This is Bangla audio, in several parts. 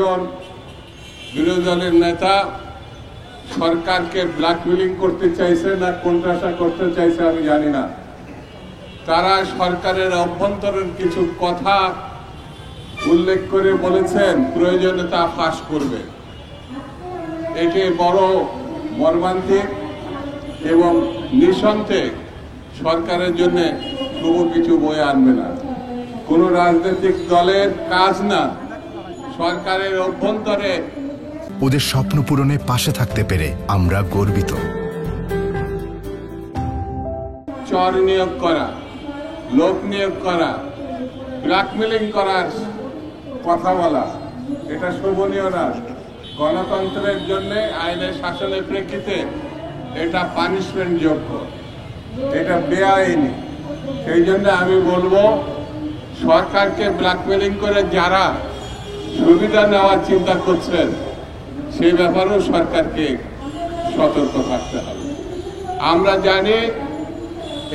কয়েকজন বিরোধী দলের নেতা সরকারকে ব্ল্যাকমেলিং করতে চাইছে না কোণঠাসা করতে চাইছে আমি জানি না। তারা সরকারের অভ্যন্তরীণ কিছু কথা উল্লেখ করে বলেছেন প্রয়োজনে তা ফাঁস করবে। এটি বড় মর্মান্তিক এবং নিঃসন্দেহে সরকারের জন্য শুভ কিছু বয়ে আনবে না। কোন রাজনৈতিক দলের কাজ না সরকারের অভ্যন্তরে ওদের স্বপ্ন পূরণে পাশে থাকতে পেরে আমরা গর্বিত। চর নিয়োগ করা, লোক নিয়োগ করা, ব্ল্যাকমেলিং করার কথা বলা এটা শোভনীয় না। গণতন্ত্রের জন্য আইনের শাসনের প্রেক্ষিতে এটা পানিশমেন্ট যোগ্য, এটা বেআইনি। সেই জন্য আমি বলবো সরকারকে ব্ল্যাকমেলিং করে যারা সুবিধা নেওয়ার চিন্তা করছেন সেই ব্যাপারেও সরকারকে সতর্ক থাকতে হবে। আমরা জানি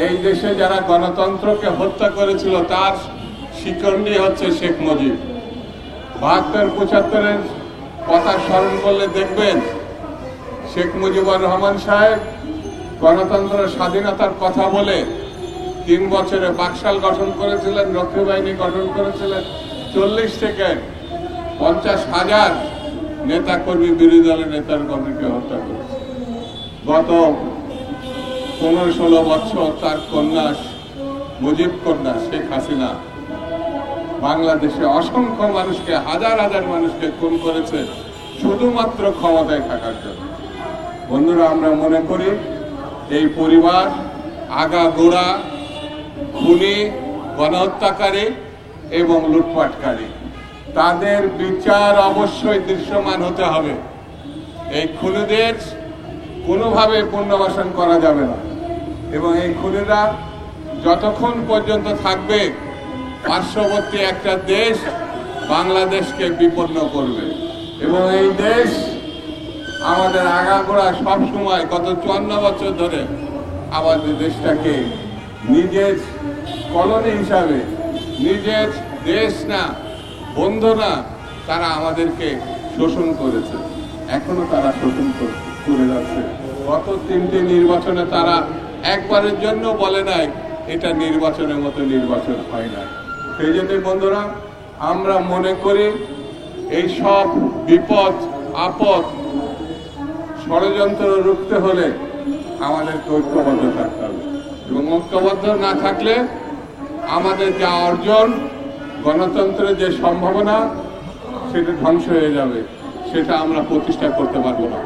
এই দেশে যারা গণতন্ত্রকে হত্যা করেছিল তার শিকড়নি হচ্ছে শেখ মুজিব। ৭২-৭৫-এর কথা স্মরণ করলে দেখবেন শেখ মুজিবুর রহমান সাহেব গণতন্ত্র স্বাধীনতার কথা বলে ৩ বছরে বাকশাল গঠন করেছিলেন, রক্ষী বাহিনী গঠন করেছিলেন, ৪০ থেকে ৫০,০০০ নেতা কর্মী বিরোধী দলের নেতার কর্মীকে হত্যা করেছে। গত ১৫-১৬ বছর তার কন্যা মুজিব কন্যা শেখ হাসিনা বাংলাদেশে অসংখ্য মানুষকে, হাজার হাজার মানুষকে খুন করেছে শুধুমাত্র ক্ষমতায় থাকার জন্য। বন্ধুরা, আমরা মনে করি এই পরিবার আগাগোড়া খুনি, গণহত্যাকারী এবং লুটপাটকারী। তাদের বিচার অবশ্যই দৃশ্যমান হতে হবে। এই খুনিদের কোনোভাবে পুনর্বাসন করা যাবে না এবং এই খুনিরা যতক্ষণ পর্যন্ত থাকবে পার্শ্ববর্তী একটা দেশ বাংলাদেশকে বিপন্ন করবে এবং এই দেশ আমাদের আগাগোড়া সবসময় গত ৫৪ বছর ধরে আমাদের দেশটাকে নিজের কলোনি হিসাবে, নিজের দেশ না, বন্ধু না, তারা আমাদেরকে শোষণ করেছে, এখনো তারা শোষণ করে যাচ্ছে। গত ৩টি নির্বাচনে তারা একবারের জন্য বলে নাই এটা নির্বাচনের মতো নির্বাচন হয় না। সেই জন্য বন্ধুরা, আমরা মনে করি এই সব বিপদ আপদ ষড়যন্ত্র রুখতে হলে আমাদেরকে ঐক্যবদ্ধ থাকতে হবে এবং ঐক্যবদ্ধ না থাকলে আমাদের যা অর্জন, গণতন্ত্রের যে সম্ভাবনা সেটা ধ্বংস হয়ে যাবে, সেটা আমরা প্রতিষ্ঠা করতে পারবো না।